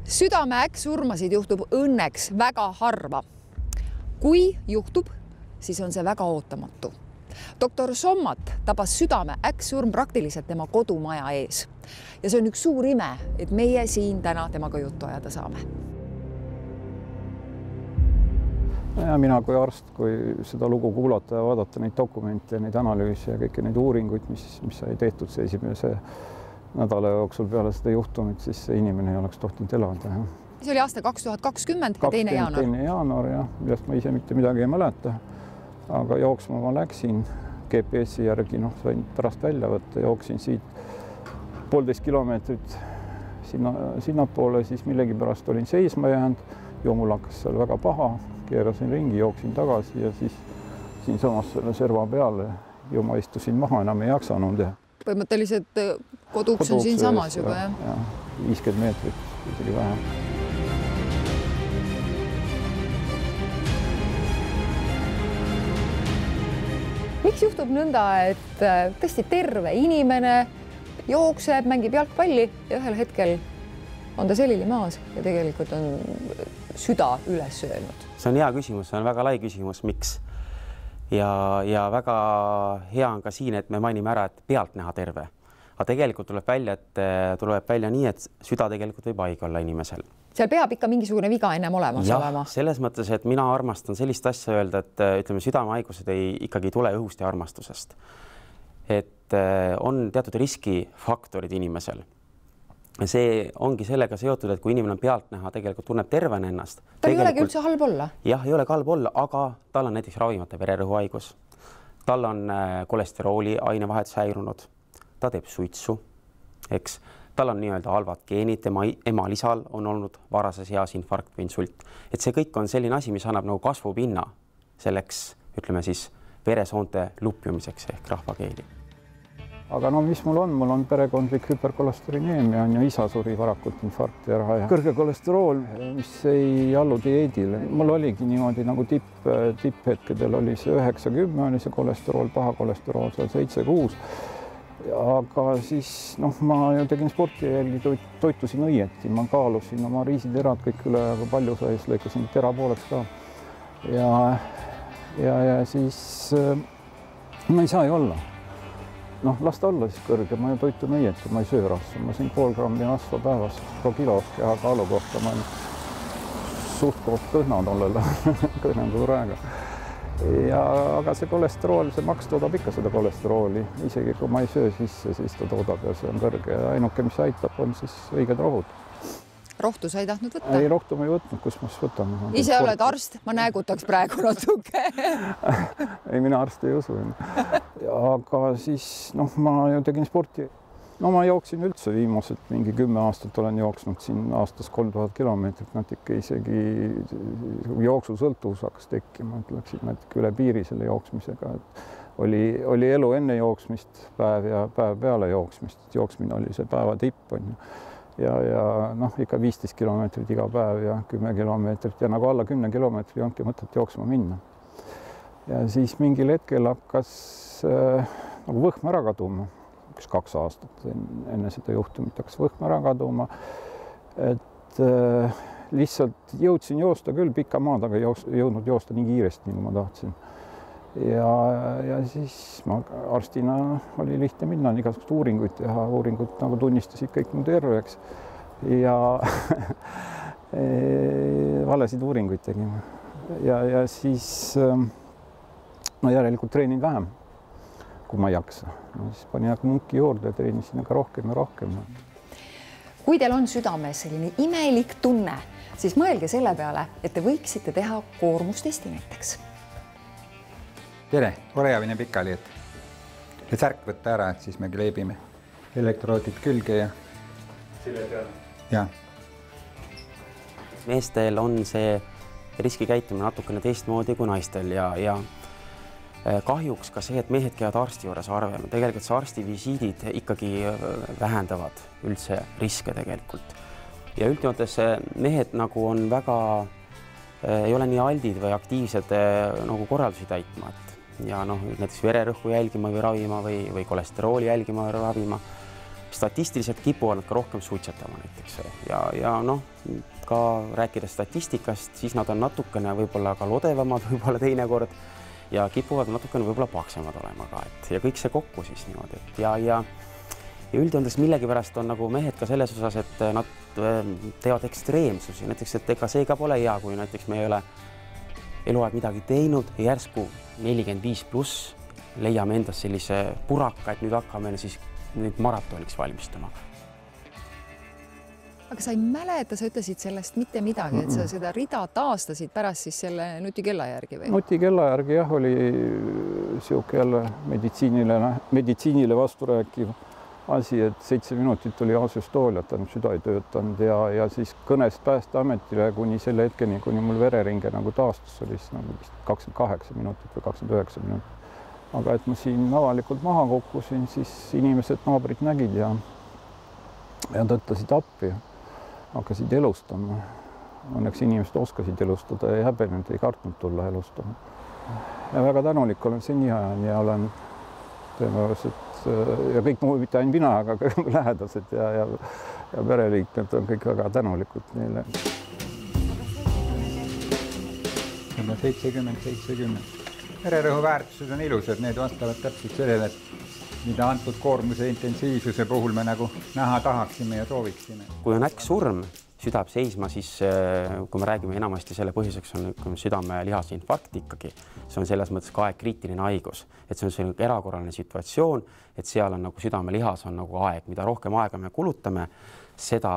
Südame äkksurmasid juhtub õnneks väga harva. Kui juhtub, siis on see väga ootamatu. Doktor Sommat tabas südame äkksurm praktiliselt tema kodumaja ees. Ja see on üks suur ime, et meie siin täna temaga juttu ajada saame. Ja mina kui arst, kui seda lugu kuulata ja vaadata neid dokumente, neid analüüse ja kõiki neid uuringuid, mis sai tehtud see esimese nädala jooksul peale seda juhtumit, siis see inimene ei oleks tohtinud elada. See oli aasta 2020 ja 2. jaanuar. 2. jaanuar, jah, millest ma ise mitte midagi ei mäleta. Aga jooksma ma läksin GPS-i järgi, sain pärast välja võtta, jooksin siit 1,5 kilomeetrit sinnapoole, siis millegipärast olin seisma jäänud, mul hakkas seal väga paha, keerasin ringi, jooksin tagasi ja siis siinsamas selle serva peale ja ma istusin maha, enam ei jaksanud. Põhimõtteliselt koduks on siin samas juba, jah? Ja, 50 meetrit, isegi vähem. Miks juhtub nõnda, et tõesti terve inimene jookseb, mängib jalgpalli ja ühel hetkel on ta selili maas ja tegelikult on süda üles öelnud? See on hea küsimus, see on väga lai küsimus, miks. Ja väga hea on ka siin, et me mainime ära, et pealt näha terve. Aga tegelikult tuleb välja nii, et süda tegelikult võib haige olla inimesel. Seal peab ikka mingisugune viga ennem olemas olema. Selles mõttes, et mina armastan sellist asja öelda, et ütleme, südamehaigused ikkagi tule õhust ja armastusest. Et on teatud riskifaktorid inimesel. See ongi sellega seotud, et kui inimene on pealt näha, tegelikult tunneb tervena ennast. Ta ei olegi üldse halb olla? Jah, ei ole halb olla, aga tal on näiteks ravimata vererõhuhaigus. Tal on kolesterooli ainevahetus häirunud. Ta teeb suitsu, eks. Tal on nii-öelda halvad geenid, tema emalisal on olnud varases eas infarkt või insult. Et see kõik on selline asi, mis annab nagu kasvupinna selleks, ütleme siis, veresoonte lupjumiseks ehk rahvakeeli. Aga mis mul on perekondlik hüperkolesterineemia, on ju isa suri varakult infarkti ära ja kõrge kolesterool, mis ei allu dieedile. Mul oligi niimoodi nagu tipphetkedel oli see 9-10 oli see kolesterool, paha kolesterool, 7-6. Aga siis ma ju tegin sporti ja toitusin õieti, ma kaalusin oma riisiterad kõik üle, aga palju sai, lõikasin tera pooleks ka. Ja siis ma ei saa ju olla. Las ta olla siis kõrge, ma ju toitun õieti, ma ei söö rasva, ma sõin 0,5 grammi rasva päevas pro kilo kehakaalu kohta, ma olen suht koht kõhna tollele, kõhna kui praegu. Aga see kolesterool, see maks toodab ikka seda kolesterooli, isegi kui ma ei söö sisse, siis ta toodab ja see on kõrge. Ainuke, mis aitab, on siis õiged rohud. Rohtu sa ei tahtnud võtta? Ei, rohtu ma ei võtnud, kus ma siis võtan. Ise oled arst, ma näegutaks praegu natuke. Ei, mina arst ei usu. Aga siis ma ju tegin sporti. Ma jooksin üldse viimased mingi 10 aastat olen jooksnud siin aastas 3000 kilomeetrit, natuke isegi jooksusõltuvus hakkas tekkima, et läksid natuke üle piiri selle jooksmisega. Oli elu enne jooksmist päev ja päev peale jooksmist, jooksmine oli see päeva tipp on ju. Ja ikka 15 kilomeetrit iga päev ja 10 kilomeetrit ja nagu alla 10 kilomeetri ei olnudki mõtet jooksma minna. Ja siis mingil hetkel hakkas nagu võhm ära kaduma, 2 aastat enne seda juhtumit hakkas võhm ära kaduma, et lihtsalt jõudsin joosta küll pikka maad, aga ei jõudnud joosta nii kiiresti, nagu ma tahtsin. Ja siis ma arstina oli lihtne minna, igasugust uuringuid teha, uuringud nagu tunnistasid kõik mu terveks ja valesid uuringuid tegime. Ja siis järelikult treenin vähem, kui ma ei jaksa. Siis panin munki juurde ja treenisin aga rohkem ja rohkem. Kui teil on südames selline imelik tunne, siis mõelge selle peale, et te võiksite teha koormustesti näiteks. Tere, korejavine pikali, et särk võtta ära, et siis me kleebime elektroodid külge ja sille peale. Ja. Meestel on see riskikäitumine natukene teistmoodi kui naistel ja kahjuks ka see, et mehed käivad arsti juures harvem. Tegelikult see arstivisiidid ikkagi vähendavad üldse riske tegelikult. Ja üldjoontes mehed nagu on väga, ei ole nii aldid või aktiivsed nagu korraldusi täitma. Ja näiteks vererõhku jälgima või ravima või kolesterooli jälgima või ravima. statistiliselt kipuvad nad ka rohkem suitsetama näiteks ja noh, ka rääkides statistikast, siis nad on natukene võib-olla ka lodevamad võib-olla teinekord ja kipuvad natukene võib-olla paksemad olema ka, et ja kõik see kokku siis niimoodi, et ja üldjoontes millegipärast on nagu mehed ka selles osas, et nad teevad ekstreemsusi, näiteks, et ega see ka pole hea, kui näiteks me ei ole eluaeg midagi teinud ja järsku 45+ leiame endas sellise puraka, et nüüd hakkame siis nüüd maratoniks valmistuma. Aga sa ei mäleta, sa ütlesid sellest mitte midagi, et sa seda rida taastasid pärast siis selle nutikella järgi või? Nutikella järgi jah, oli siuke jälle meditsiinile vasturääkiv asi, et 7 minutit oli asüstooliat, süda ei töötanud ja siis kõnest Päästeametile kuni selle hetkeni, kuni mul vereringe nagu taastus, oli siis nagu 28 minutit või 29 minutit. Aga et ma siin avalikult maha kukkusin, siis inimesed, naabrid nägid ja tõttasid appi ja hakkasid elustama. Õnneks inimesed oskasid elustada ja ei häbenud, ei kartnud tulla elustama. Ja väga tänulik olen seni ajan ja olen tõenäoliselt ja kõik muu, mitte ainult mina, aga ka lähedased ja pereliikmed on kõik väga tänulikud neile. 70. Vererõhu väärtused on ilusad, need vastavad täpselt sellele, mida antud koormuse intensiivsuse puhul me nagu näha tahaksime ja sooviksime. Kui on äkksurm, süda seisma, siis kui me räägime enamasti selle põhjuseks on südame lihasinfarkt ikkagi, see on selles mõttes ka kriitiline haigus, et see on selline erakorraline situatsioon, et seal on nagu südamelihas on nagu aeg, mida rohkem aega me kulutame, seda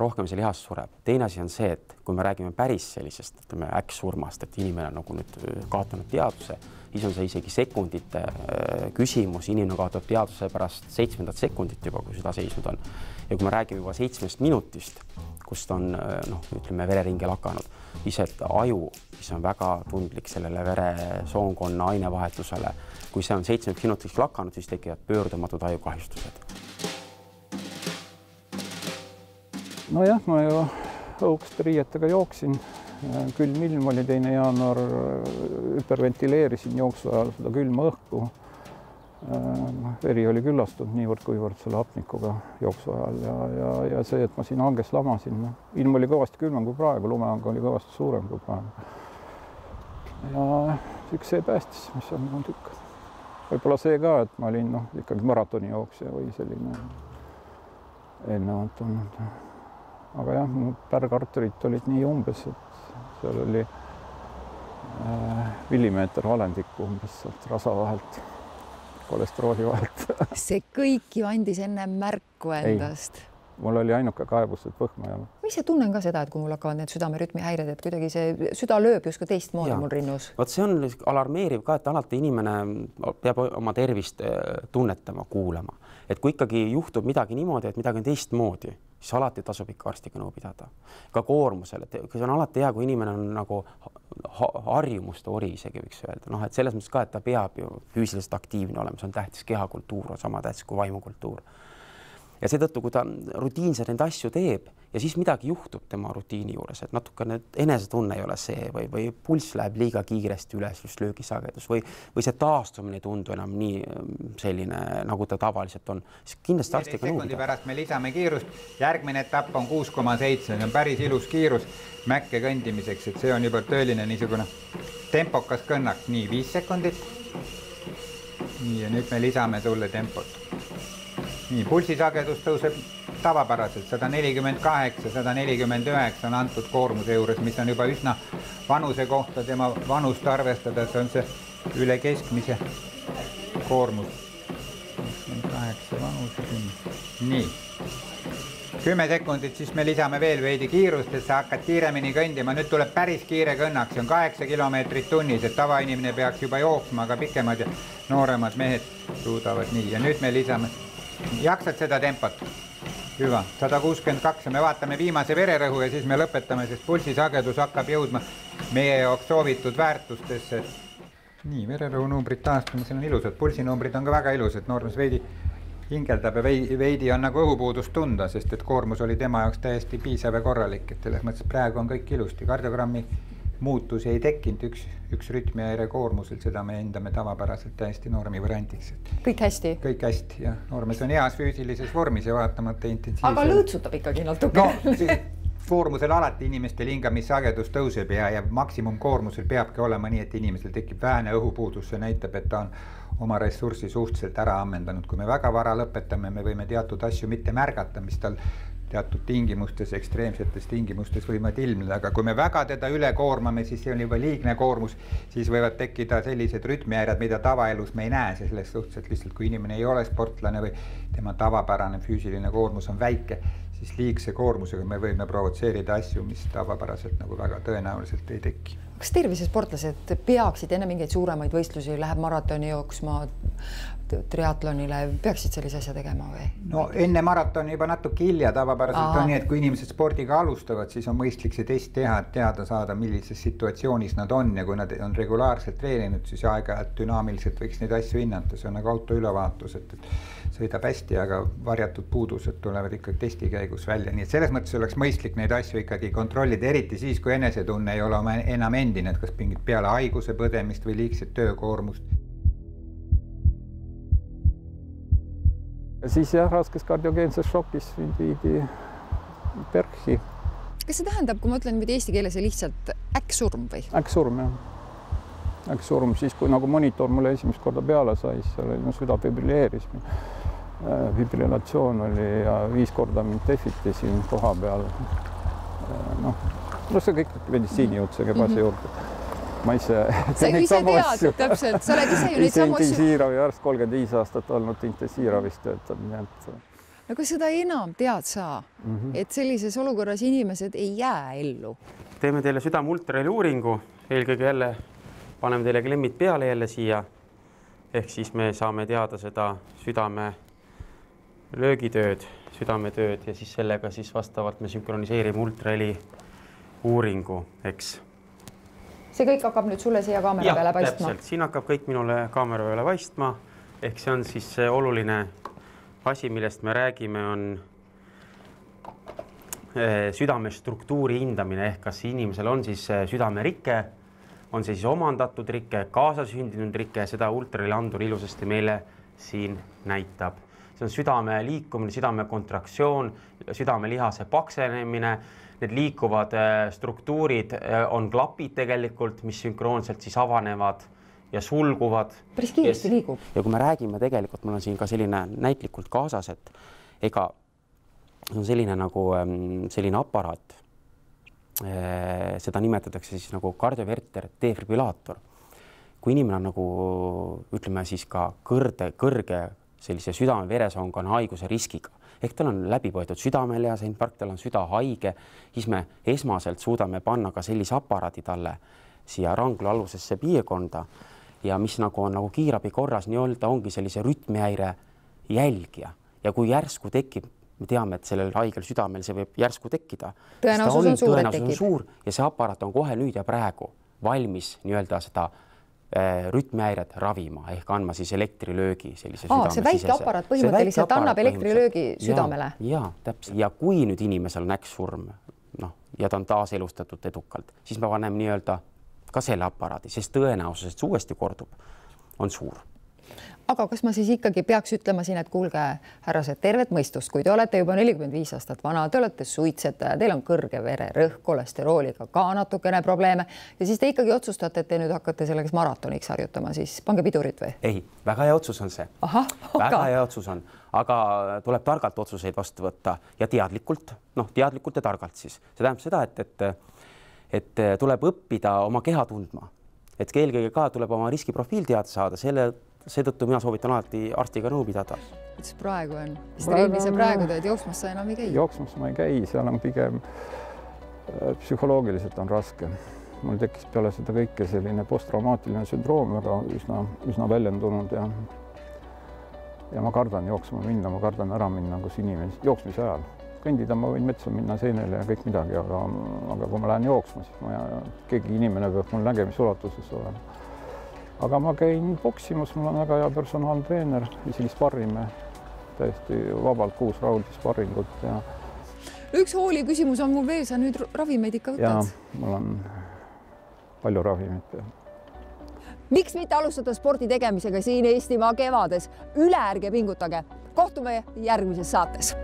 rohkem see lihas sureb. Teine asi on see, et kui me räägime päris sellisest äkksurmast, et inimene on nagu nüüd kaotanud teadvuse, siis on see isegi sekundite küsimus, inimene kaotab teadvuse pärast 7. sekundit juba, kui süda seisnud on. Ja kui me räägime juba 7 minutist, kust on ütleme vereringe lakanud, siis et aju, mis on väga tundlik sellele veresoonkonna ainevahetusele, kui see on 7 minutiks lakanud, siis tekivad pöördumatud ajukahjustused. Nojah, ma ju õuksete riietega jooksin, külm ilm oli 2. jaanuar, hüperventileerisin jooksu ajal seda külma õhku. Veri oli küllastunud niivõrd kuivõrd selle hapnikuga jooksu ajal ja see, et ma siin hanges lamasin. Ilm oli kõvasti külmem kui praegu, lumehang oli kõvasti suurem kui praegu. Ja üks see päästis, mis on nagu tükk. Võib-olla see ka, et ma olin ikkagi maratoni jooksja või selline eelnevalt olnud. Aga jah, mu pärgarturid olid nii umbes, et seal oli millimeeter valendikku umbes sealt rasa vahelt, kolesterooli vahelt. See kõik ju andis enne märku endast. Ei, mul oli ainuke kaebus, et võhma jääma. Ma ise tunnen ka seda, et kui mul hakkavad need südamerütmi häired, et kuidagi see süda lööb justkui teistmoodi mul rinnus. Vot see on alarmeeriv ka, et alati inimene peab oma tervist tunnetama, kuulama. Et kui ikkagi juhtub midagi niimoodi, et midagi on teistmoodi, siis alati tasub ikka arstiga nõu pidada. Ka koormusel, et see on alati hea, kui inimene on nagu harjumuste ori isegi võiks öelda. Et selles mõttes ka, et ta peab ju füüsiliselt aktiivne olema, see on tähtis kehakultuur, on sama tähtis kui vaimukultuur. Ja seetõttu, kui ta rutiinselt neid asju teeb ja siis midagi juhtub tema rutiini juures, et natuke enesetunne ei ole see või pulss läheb liiga kiiresti üles, just löögisagedus või see taastumine ei tundu enam nii selline, nagu ta tavaliselt on. Siis kindlasti arstiga nõu pidada. Pärast me lisame kiirust. Järgmine etapp on 6,7. See on päris ilus kiirus mäkke kõndimiseks, et see on juba tõeline niisugune tempokas kõnnak. Nii, 5 sekundit. Nii, ja nüüd me lisame sulle tempot. Nii, pulsisagedus tõuseb tavapäraselt 148, 149 on antud koormuse juures, mis on juba üsna vanuse kohta tema vanust arvestada, see on see üle keskmise koormus. 28 vanuse. Nii, 10 sekundit, siis me lisame veel veidi kiirust, et sa hakkad kiiremini kõndima. Nüüd tuleb päris kiire kõnnak, see on 8 kilomeetrit tunnis, et tavainimene peaks juba jooksma, aga pikemad ja nooremad mehed suudavad nii. Ja nüüd me lisame. Jaksad seda tempot? Hüva, 162 ja me vaatame viimase vererõhu ja siis me lõpetame, sest pulsisagedus hakkab jõudma meie jaoks soovitud väärtustesse. Nii, vererõhu numbrid taastumisel on ilusad, pulsinumbrid on ka väga ilusad, noormes veidi hingeldab ja veidi on nagu õhupuudust tunda, sest et koormus oli tema jaoks täiesti piisav ja korralik, et selles mõttes praegu on kõik ilusti. Kardiogrammi muutusi ei tekkinud, üks rütmihäire koormusel, seda me hindame tavapäraselt täiesti normi variandiks. Kõik hästi? Kõik hästi, jah. Noormees on heas füüsilises vormis ja vaatamata intensiivsel. Aga lõõtsutab ikkagi natuke. No, koormusel alati inimestel hingamissagedus tõuseb ja maksimumkoormusel peabki olema nii, et inimesel tekib vähene õhupuudus. See näitab, et ta on oma ressurssi suhteliselt ära ammendanud. Kui me väga vara lõpetame, me võime teatud asju mitte märgata, mis tal teatud tingimustes, ekstreemsetes tingimustes võivad ilmneda, aga kui me väga teda üle koormame, siis see on juba liigne koormus, siis võivad tekkida sellised rütmihäired, mida tavaelus me ei näe, selles suhtes, et lihtsalt kui inimene ei ole sportlane või tema tavapärane füüsiline koormus on väike, siis liigse koormusega me võime provotseerida asju, mis tavapäraselt nagu väga tõenäoliselt ei teki. Kas tervisesportlased peaksid enne mingeid suuremaid võistlusi, läheb maratoni jooksma, triatlonile, peaksid sellise asja tegema või? No enne maratoni juba natuke hilja, tavapäraselt on nii, et kui inimesed spordiga alustavad, siis on mõistlik see test teha, et teada saada, millises situatsioonis nad on ja kui nad on regulaarselt treeninud, siis aeg-ajalt dünaamiliselt võiks neid asju hinnata. See on nagu auto ülevaatus, et sõidab hästi, aga varjatud puudused tulevad ikkagi testi käigus välja. Nii et selles mõttes oleks mõistlik neid asju ikkagi kontrollida, eriti siis, kui enesetunne ei ole enam endine, et kas mingit peale haiguse põdemist või liigset töökoormust. Ja siis jah, raskes kardiogeenses šokis viidi PERH-i. Kas see tähendab, kui ma ütlen nüüd eesti keeles, lihtsalt äkksurm või? Äkksurm, jah. Äkksurm siis, kui nagu monitor mulle esimest korda peale sai, seal oli süda fibrilleeris. Fibrilatsioon oli ja 5 korda mind defiti siin koha peal. No see kõik meditsiinijutt, see käib asja juurde. Ma ise tead, täpselt, sa oled ise ju neid samu asju. Intensiivravi arst 35 aastat olnud intensiivravis töötab. No kui seda enam tead sa, et sellises olukorras inimesed ei jää ellu? Teeme teile südame ultraheli uuringu. Eelkõige jälle paneme teile klemmid peale jälle siia. Ehk siis me saame teada seda südame löögitööd, südametööd ja siis sellega siis vastavalt me sünkroniseerime ultraheli uuringu, eks. See kõik hakkab nüüd sulle siia kaamera peale paistma? Täpselt. Siin hakkab kõik minule kaamera peale paistma. Ehk see on siis see oluline asi, millest me räägime, on südame struktuuri hindamine. Ehk kas inimesel on siis südamerike, on see siis omandatud rike, kaasasündinud rike, seda ultraheli andur ilusasti meile siin näitab. See on südame liikumine, südame kontraktsioon, südamelihase paksenemine. Need liikuvad struktuurid on klapid tegelikult, mis sünkroonselt siis avanevad ja sulguvad. Päris kiiresti liigub. Ja kui me räägime tegelikult, mul on siin ka selline näitlikult kaasas, et ega on selline nagu selline aparaat. Seda nimetatakse siis nagu kardioverter defibrillaator. Kui inimene on nagu, ütleme siis ka kõrge sellise südame-veresoonkonna haiguse riskiga, ehk tal on läbipõetud südamelihase infarkt, tal on süda haige, siis me esmaselt suudame panna ka sellise aparaadi talle siia rangla alusesse piirkonda ja mis nagu on nagu kiirabi korras nii-öelda ongi sellise rütmihäire jälgija. Ja kui järsku tekib, me teame, et sellel haigel südamel see võib järsku tekkida. Tõenäosus on suur, et tekib. Suur ja see aparaat on kohe nüüd ja praegu valmis nii-öelda seda rütmihäired ravima ehk andma siis elektrilöögi sellise südame see väike aparaat põhimõtteliselt annab elektrilöögi südamele. Ja, täpselt. Ja kui nüüd inimesel on äkksurm ja ta on taas elustatud edukalt, siis me paneme nii-öelda ka selle aparaadi, sest tõenäosus, et see uuesti kordub, on suur. Aga kas ma siis ikkagi peaks ütlema siin, et kuulge, härrased, tervet mõistust, kui te olete juba 45 aastat vana, te olete suitsetaja, teil on kõrge vererõhk, kolesterooliga ka natukene probleeme ja siis te ikkagi otsustate, et te nüüd hakkate selleks maratoniks harjutama, siis pange pidurit või? Ei, väga hea otsus on see. Väga hea otsus on, aga tuleb targalt otsuseid vastu võtta ja teadlikult ja targalt siis. See tähendab seda, et tuleb õppida oma keha tundma, et eelkõige ka tuleb oma riskiprofiil teada saada, seetõttu mina soovitan alati arstiga nõu pidada. Mis praegu on? Mis trenni sa praegu teed? Jooksmas sa enam ei käi? Jooksmas ma ei käi, seal on pigem psühholoogiliselt on raske. Mul tekkis peale seda kõike selline posttraumaatiline sündroom, aga üsna väljendunud ja ma kardan jooksma minna, ma kardan ära minna kus inimesed jooksmise ajal. Kõndida ma võin metsa minna seenele ja kõik midagi, aga kui ma lähen jooksma, siis keegi inimene peab mul nägemisulatuses olema. Aga ma käin boksimus, mul on väga hea personaaltreener, isegi sparrime täiesti vabalt 6 raundi sparringut. Üks hooli küsimus on mul veel, sa nüüd ravimeid ikka võtad? Ja, mul on palju ravimeid peale. Miks mitte alustada spordi tegemisega siin Eestimaa kevades? Üle ärge pingutage. Kohtume järgmises saates.